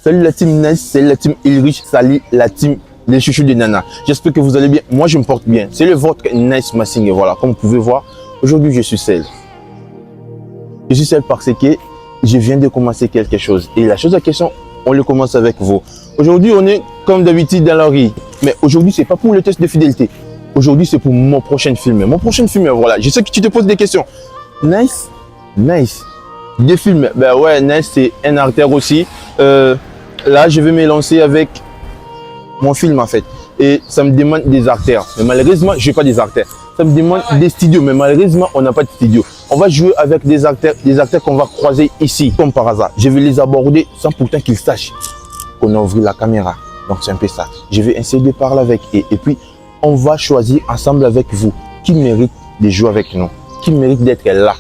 Salut la team Nice, salut la team Ulrich, salut la team les chouchous de Nana. J'espère que vous allez bien. Moi, je me porte bien. C'est le vôtre Nice Massing. Et voilà, comme vous pouvez voir, aujourd'hui, je suis seul. Je suis seul parce que je viens de commencer quelque chose. Et la chose à question, on le commence avec vous. Aujourd'hui, on est comme d'habitude dans la rue. Mais aujourd'hui, ce n'est pas pour le test de fidélité. Aujourd'hui, c'est pour mon prochain film. Mon prochain film, voilà. Je sais que tu te poses des questions. Nice, Nice. Des films. Ben ouais, Nice, c'est un artère aussi. Là, je vais me lancer avec mon film en fait. Et ça me demande des artères. Mais malheureusement, je n'ai pas des artères. Ça me demande des studios. Mais malheureusement, on n'a pas de studio. On va jouer avec des artères qu'on va croiser ici, comme par hasard. Je vais les aborder sans pourtant qu'ils sachent qu'on a ouvert la caméra. Donc c'est un peu ça. Je vais essayer de parler avec eux. Et puis, on va choisir ensemble avec vous qui mérite de jouer avec nous. Qui mérite d'être là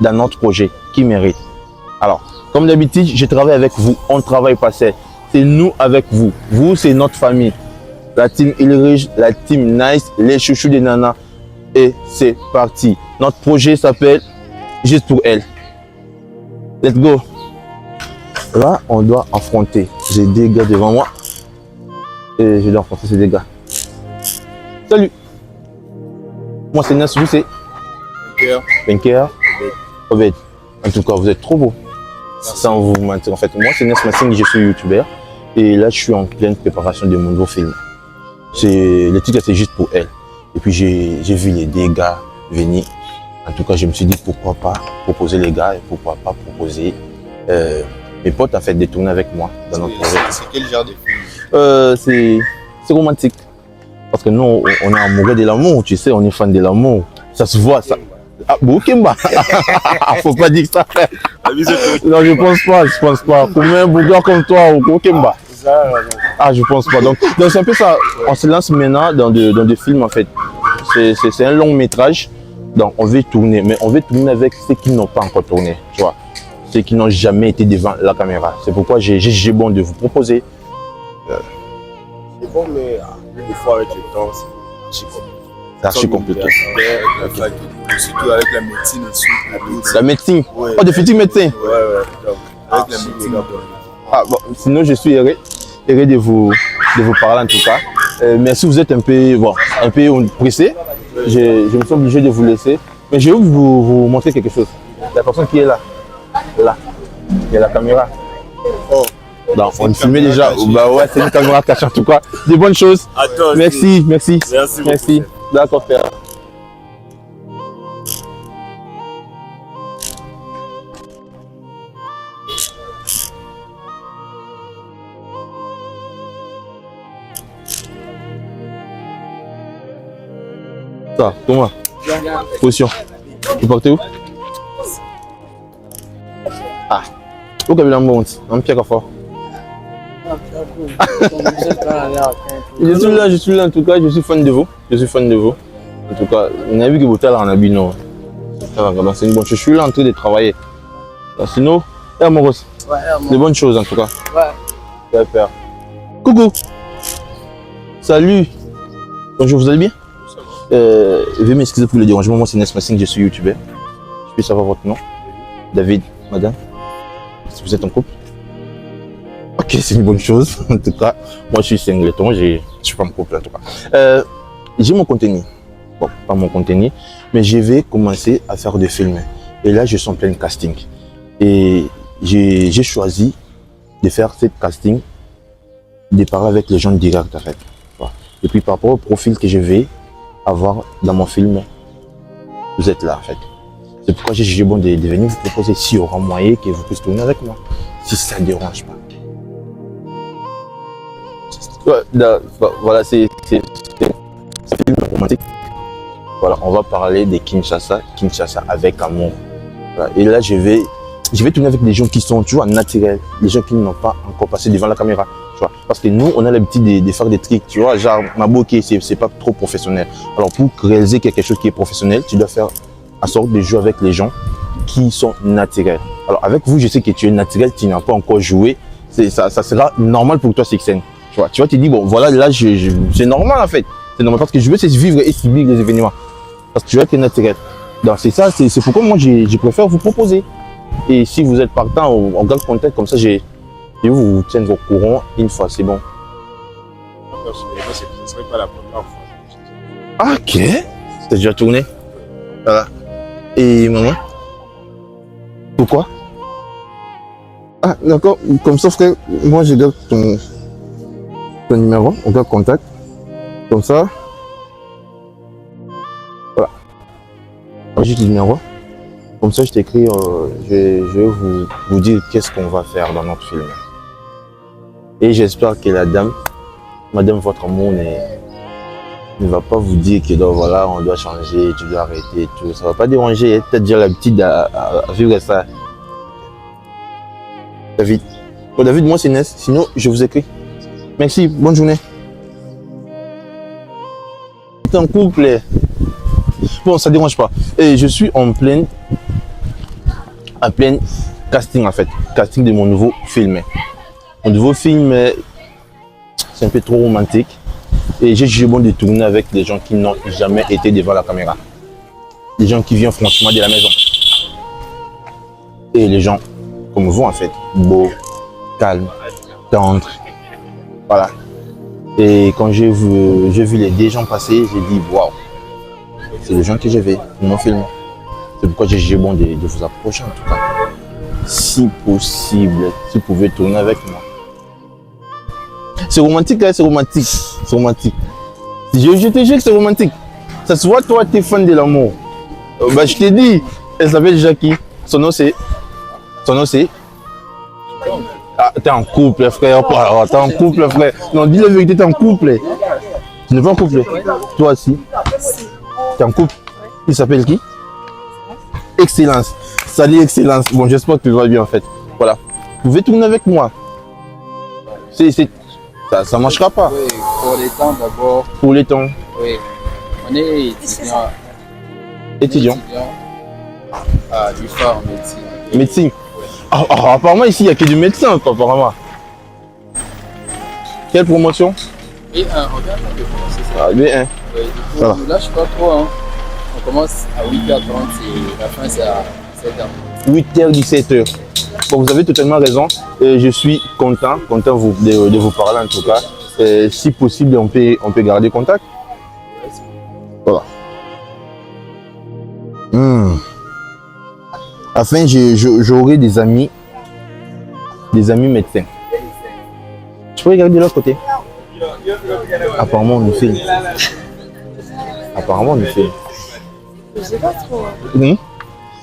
dans notre projet. Qui mérite. Alors, comme d'habitude, je travaille avec vous. On ne travaille pas seul. C'est nous avec vous. Vous, c'est notre famille. La team Ulrich, la team Nice, les chouchous des nanas. Et c'est parti. Notre projet s'appelle Juste pour elle. Let's go. Là, on doit affronter. J'ai des gars devant moi. Et je dois affronter ces gars. Salut. Moi, c'est Nice, vous, c'est Benker. Obed. En tout cas, vous êtes trop beau. Sans vous mentir, en fait, moi, c'est Nice Massing, je suis youtubeur. Et là, je suis en pleine préparation de mon nouveau film. Le titre, c'est Juste pour elle. Et puis, j'ai vu les deux gars venir. En tout cas, je me suis dit, pourquoi pas proposer les gars et pourquoi pas proposer mes potes, en fait, de tourner avec moi dans notre projet. C'est quel genre de film? C'est romantique. Parce que nous, on est amoureux de l'amour, tu sais, on est fan de l'amour. Ça se voit, ça. Ah, Boukemba. Faut pas dire ça. Non, je pense pas. Pour un bougar comme toi, au Boukemba. Ah, je pense pas. Donc c'est un peu ça. On se lance maintenant dans des films en fait. C'est un long métrage. Donc on veut tourner, mais on veut tourner avec ceux qui n'ont pas encore tourné, tu vois. Ceux qui n'ont jamais été devant la caméra. C'est pourquoi j'ai bon de vous proposer. C'est bon, mais des fois avec le temps, c'est archi compliqué. Surtout avec la médecine et tout. La médecine? Ouais. Oh, de futurs médecins? Ouais. Avec la médecine. Ah, bon, sinon, je suis heureux de vous parler en tout cas. Mais si vous êtes un peu pressé, je me sens obligé de vous laisser. Mais je vais vous montrer quelque chose. La personne qui est là, il y a la caméra. Oh. Donc, on filmait déjà. Bah ouais, c'est une caméra cachée en tout cas. Des bonnes choses. Merci. Merci. D'accord, frère. Ça, comment? Position. Vous partez où? Ah. Où avez-vous la monte? Un pied à fort. Je suis là en tout cas, je suis fan de vous. En tout cas, on a vu que vous êtes là en habit, non? C'est une bonne chose. Je suis là en train de travailler. Sinon, amoureuse. Ouais, de bonnes choses en tout cas. Ouais. Super. Coucou. Salut. Bonjour, vous allez bien? Veuillez m'excuser pour le dérangement. Moi, c'est Nice Massing, je suis youtubeur. Je peux savoir votre nom? David, madame? Si vous êtes en couple? Ok, c'est une bonne chose. En tout cas, moi je suis singleton, je suis pas en couple en tout cas. J'ai mon contenu. Bon, pas mon contenu, mais je vais commencer à faire des films. Et là, je suis en plein casting. Et j'ai choisi de faire ce casting, de parler avec les gens direct en fait. Et puis par rapport au profil que je vais avoir dans mon film, vous êtes là en fait. C'est pourquoi j'ai jugé bon de venir vous proposer s'il y aura moyen que vous puissiez tourner avec moi. Si ça ne dérange pas. Ouais, voilà, c'est un film romantique. Voilà, on va parler de Kinshasa avec amour. Voilà, et là, je vais tourner avec des gens qui sont, tu vois, naturels, des gens qui n'ont pas encore passé devant la caméra. Tu vois, parce que nous, on a l'habitude de faire des trucs, tu vois, genre, Maboké, c'est pas trop professionnel. Alors, pour réaliser quelque chose qui est professionnel, tu dois faire en sorte de jouer avec les gens qui sont naturels. Alors, avec vous, je sais que tu es naturel, tu n'as pas encore joué. Ça sera normal pour toi, Sixen. Tu vas te dire, bon, voilà, là, c'est normal en fait. C'est normal parce que je veux c'est vivre et subir les événements. Parce que tu vas être naturel. Donc, c'est ça, c'est pourquoi moi, je préfère vous proposer. Et si vous êtes partant, on garde contact, comme ça, Je vais vous tiendre au courant une fois, c'est bon. Moi, personnellement, ce ne serait pas la première fois. Ah, ok. T'as déjà tourné? Voilà. Et maman? Pourquoi? Ah, d'accord. Comme ça, frère, moi, je garde ton numéro, on garde contact. Comme ça. Voilà. J'ai le numéro. Comme ça, je t'écris, je vais vous dire qu'est-ce qu'on va faire dans notre film. Et j'espère que la dame, madame votre amour, ne va pas vous dire que donc, voilà, on doit changer, tu dois arrêter et tout. Ça va pas déranger, tu as déjà l'habitude à vivre ça. David. Bon, David, moi c'est Ness, sinon je vous écris. Merci, bonne journée. C'est en couple. Bon, ça dérange pas. Et je suis en pleine casting en fait. Casting de mon nouveau film. Mon nouveau film, c'est un peu trop romantique. Et j'ai jugé bon de tourner avec des gens qui n'ont jamais été devant la caméra. Des gens qui viennent franchement de la maison. Et les gens comme vous en fait. Beaux, calmes, tendres. Voilà. Et quand j'ai vu les deux gens passer, j'ai dit waouh. C'est les gens que je vais pour mon film. C'est pourquoi j'ai jugé bon de vous approcher en tout cas. Si possible, si vous pouvez tourner avec moi. C'est romantique, hein, c'est romantique. C'est romantique. Je te jure que c'est romantique. Ça se voit, toi, tu es fan de l'amour. Bah, je t'ai dit, elle s'appelle Jackie. Son nom c'est. Ah, t'es en couple, frère. Oh, t'es en couple, frère. Non, dis la vérité, t'es en couple. Tu n'es pas en couple. Toi aussi. T'es en couple. Il s'appelle qui? Excellence. Salut, Excellence. Bon, j'espère que tu vas bien en fait. Voilà. Vous pouvez tourner avec moi. Ça ne marchera pas. Oui, pour les temps d'abord. Pour les temps. Oui. On est étudiant. Étudiant. À l'UFA en médecine. Médecine. Apparemment ici il n'y a que du médecin quoi, apparemment. Quelle promotion? B1, on vient de commencer ça. Ah, B1. Oui, du coup, Voilà. là je sais pas trop. Hein. On commence à 8h30 et la fin c'est à 7h. 8h, 17h. Bon, vous avez totalement raison. Je suis content de vous parler en tout cas. Si possible, on peut garder contact. Voilà. Afin, j'aurai des amis médecins. Je peux regarder de l'autre côté. Apparemment, on nous filme. Apparemment, on nous filme. Je sais pas trop.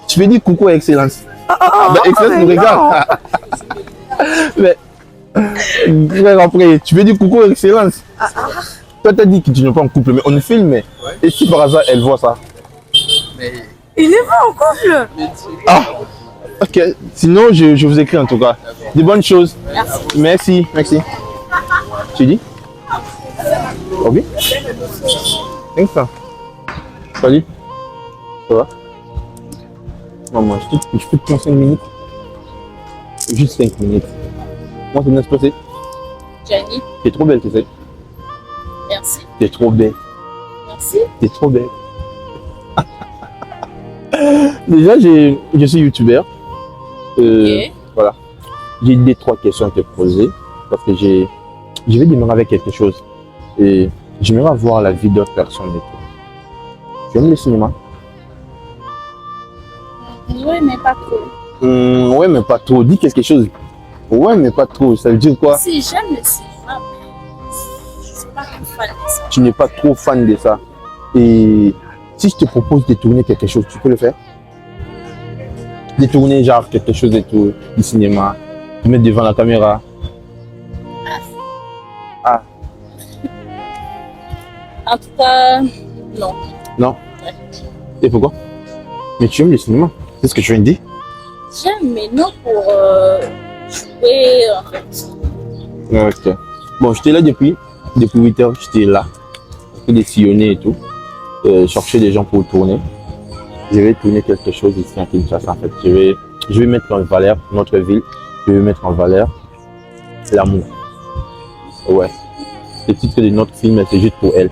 Tu peux dire coucou à Excellence. Excellence nous regarde. Mais, frère, après, tu veux dire coucou à Excellence. Toi, t'as dit que tu n'es pas en couple, mais on nous filme. Ouais. Et si par hasard, elle voit ça? Mais Il n'est pas en couple. Ah, ok. Sinon, je vous écris en tout cas. Des bonnes choses. Merci. Merci. Tu dis? Oh oui? Thanks. Salut. Ça va? Maman, je peux te prendre 5 minutes? Juste 5 minutes. Moi, c'est bien se passer. Jenny, T'es trop belle, tu sais. merci. T'es trop belle. Merci. T'es trop belle. Déjà, je suis youtubeur. Ok. Voilà. J'ai 2-3 questions à te poser. Parce que je vais démarrer avec quelque chose. Et j'aimerais voir la vie d'autres personnes et tout. Tu aimes le cinéma? Oui, mais pas trop. Ouais, mais pas trop. Dis quelque chose. Ouais, mais pas trop. Ça veut dire quoi? Si, j'aime le cinéma, mais je ne suis pas trop fan de ça. Tu n'es pas trop fan de ça. Et si je te propose de tourner quelque chose, tu peux le faire? De tourner genre quelque chose et tout, du cinéma, te mettre devant la caméra. Ah, En tout cas, non. non. Ouais. Et pourquoi? Mais tu aimes le cinéma, c'est ce que tu viens de dire? J'aime, mais non pour jouer, en fait. Ok. Bon, j'étais là depuis 8 heures, j'étais là. J'ai des sillonner et tout. Chercher des gens pour tourner. Je vais tourner quelque chose ici à Kinshasa en fait. Je vais mettre en valeur notre ville. Je vais mettre en valeur l'amour. Ouais. Le titre de notre film, c'est juste pour elle.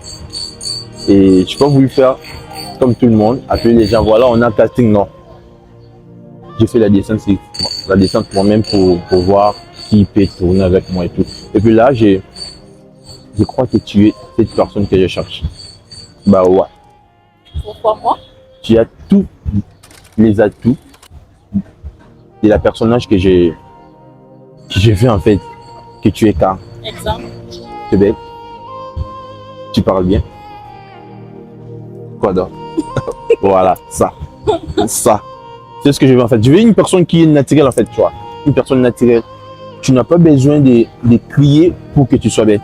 Et je n'ai pas voulu faire comme tout le monde, appeler les gens, voilà, on a un casting, non. J'ai fait la descente moi-même pour voir qui peut tourner avec moi et tout. Et puis là, je crois que tu es cette personne que je cherche. Bah ouais. Pourquoi moi? Tu as tous les atouts de la personnage que j'ai vu en fait. Que tu es calme, Exemple. tu es belle, tu parles bien. Quoi d'autre? Voilà, ça. Ça. C'est ce que je veux en fait. Je veux une personne qui est naturelle en fait, tu vois. Une personne naturelle. Tu n'as pas besoin de crier pour que tu sois belle.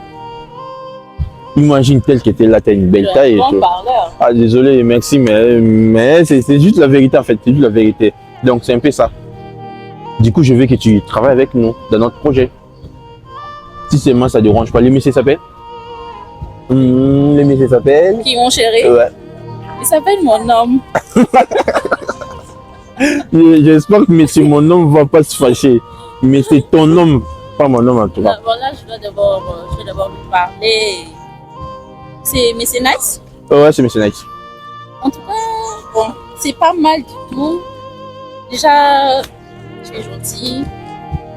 Imagine telle que t'es là, t'as une belle taille et Bon tout. parleur. Ah désolé, merci, mais c'est juste la vérité en fait, c'est juste la vérité. Donc c'est un peu ça. Du coup, je veux que tu travailles avec nous dans notre projet. Si seulement ça dérange pas. Les messieurs s'appellent les messieurs s'appellent Qui, mon chéri? Ouais. Il s'appelle mon homme. J'espère que monsieur mon homme va pas se fâcher. Mais c'est ton homme, pas mon homme en tout cas. Voilà, je vais d'abord lui parler. Mais c'est nice. Ouais, c'est monsieur Nice. En tout cas, bon, c'est pas mal du tout. Déjà, tu es gentil.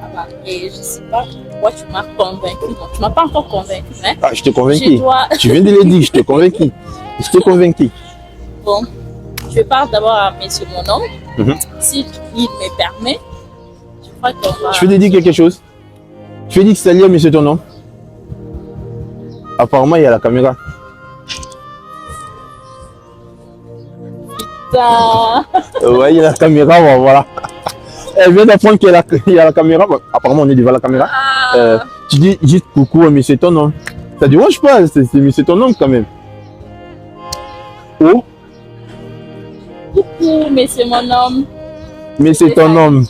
Ah bah, et je sais pas pourquoi tu m'as convaincu. Non, tu m'as pas encore convaincu, hein. Ah, je t'ai Je convaincu. dois. Tu viens de le dire, je t'ai convaincu. Je t'ai convaincu. Bon, je parle d'abord à monsieur mon homme. Mhm. S'il me permet, je crois qu'on va. Je vais te dire quelque chose. Je vais dire que salut à monsieur ton nom. Apparemment, il y a la caméra. Ça. Ouais, il y a la caméra, bon, voilà. Elle vient d'apprendre qu'il y a la caméra. Bon, apparemment, on est devant la caméra. Ah, Tu dis juste coucou à monsieur ton nom. Ça ne dérange pas, c'est monsieur ton nom quand même. Oh, coucou, monsieur mon homme. mais c'est ton homme.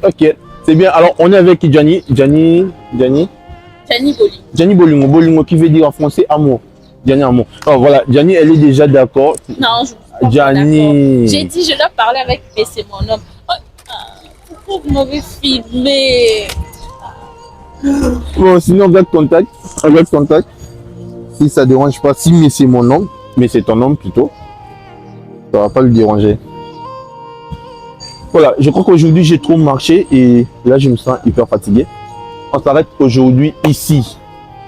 Ok, c'est bien. Alors, on est avec Gianni. Gianni Boli. Gianni Bolingo. Bolingo qui veut dire en français amour. Gianni amour. Oh, voilà, Gianni, elle est déjà d'accord. Non, je suis pas Gianni. d'accord. J'ai dit, je dois parler avec monsieur mon homme. Oh, pourquoi vous m'avez filmé? Bon, sinon, avec contact. Avec contact. Si ça ne dérange pas, si mais c'est mon nom, mais c'est ton nom plutôt, ça ne va pas le déranger. Voilà, je crois qu'aujourd'hui j'ai trop marché et là je me sens hyper fatigué. On s'arrête aujourd'hui ici.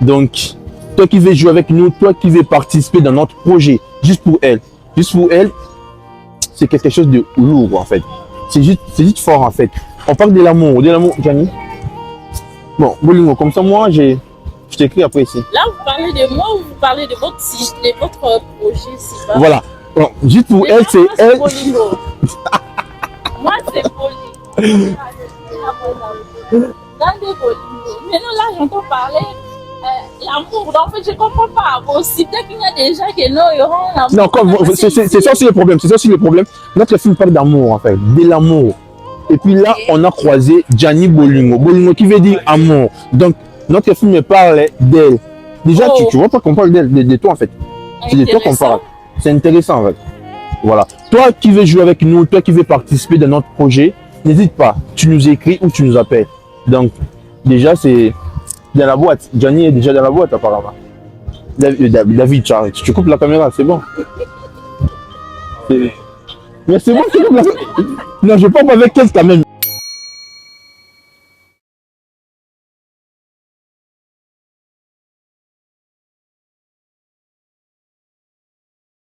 Donc, toi qui veux jouer avec nous, toi qui veux participer dans notre projet, juste pour elle, c'est quelque chose de lourd en fait. C'est juste fort en fait. On parle de l'amour, Gianni. Bon, Bolingo, comme ça moi je t'écris après ici. Là, vous parlez de moi ou vous parlez de votre projet, c'est pas. Voilà. Bon, juste pour Mais elle, moi, c'est elle. Bolingo. Moi, c'est Bolingo. Grande Bolingo. Mais non, là, j'entends parler l'amour. En fait, je comprends pas. Bon, si peut-être qu'il y a des gens qui non, ils auront l'amour. Non, comme c'est ça aussi le problème. C'est ça aussi le problème. Notre film parle d'amour en fait, de l'amour. Et puis là, on a croisé Gianni Bolingo. Bolingo qui veut dire amour. Donc, notre film parle d'elle. Déjà, Oh. tu vois pas qu'on parle d'elle, de toi en fait. C'est de toi qu'on parle. C'est intéressant en fait. Voilà. Toi qui veux jouer avec nous, toi qui veux participer dans notre projet, n'hésite pas. Tu nous écris ou tu nous appelles. Donc, déjà, c'est dans la boîte. Gianni est déjà dans la boîte apparemment. David, tu coupes la caméra, c'est bon. Mais c'est bon, tu coupes la caméra. Non, je parle avec elle quand même.